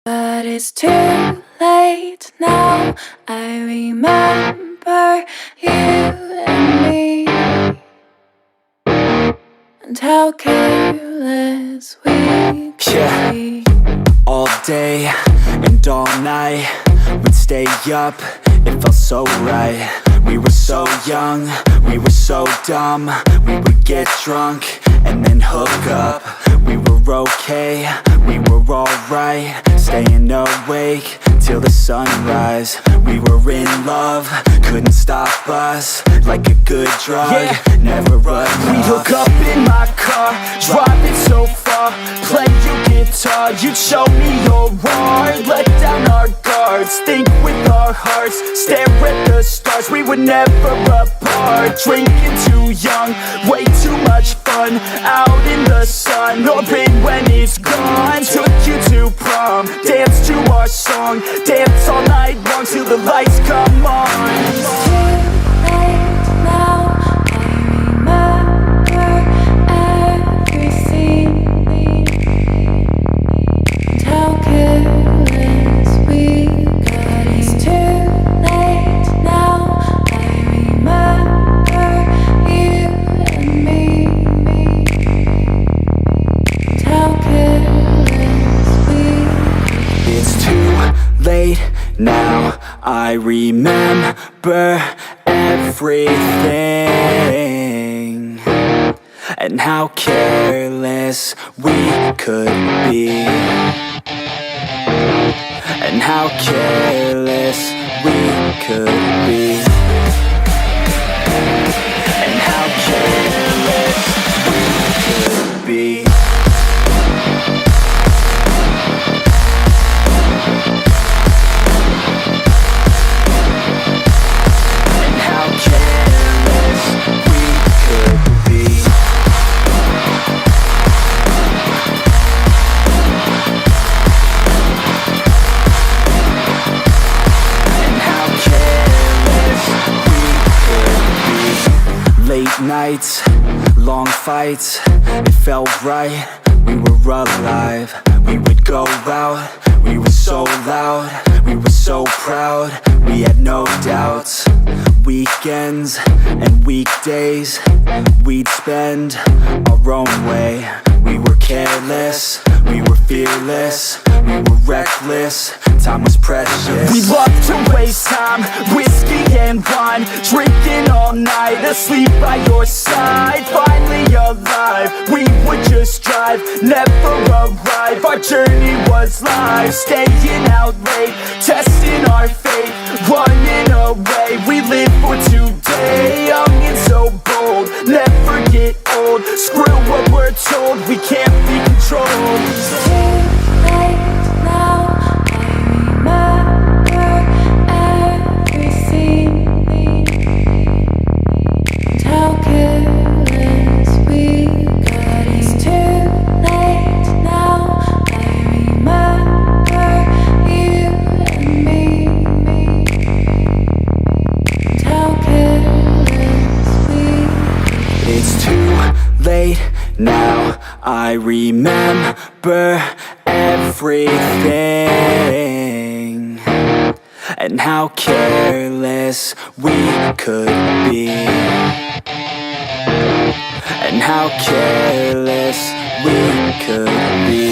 But it's too late now. I remember you and me, and how careless we could be. All day and all night, we'd stay up, it felt so right. We were so young, we were so dumb. We would get drunk and then hook up. We were okay, we were alright, staying awake till the sunrise. We were in love, couldn't stop us, like a good drug, never enough. We'd hook up in my car, driving so far, play your guitar, you'd show me your art, let down our guards, think with our hearts, stare at the stars. We were never apart, drinking too young, way too much fun, out in the sun, orbit when it's gone. Took you to prom, dance to our song, dance all night long till the lights come on. It's too late now. I remember everything, and how careless we got. It's too late now. I remember you and me, and how careless we got. It's too late now, I remember everything, and how careless we could be, and how careless we could be, and how careless we could be. Late nights, long fights, it felt right, we were alive. We would go out, we were so loud, we were so proud, we had no doubts. Weekends and weekdays, we'd spend our own way. We were careless, we were fearless, we were reckless, time was precious. We loved to waste time, whiskey and wine, drinking all night, asleep by your side. Finally alive, we would just drive, never arrive. Our journey was life, staying out late, testing our fate, running away. We live for today, young and so bold, never get old. Screw what we're told, we can't be controlled. It's too late now. I remember everything, and how careless we got. It's too late now. I remember you and me, and how careless we got. It's too late now, I remember everything, and how careless we could be, and how careless we could be.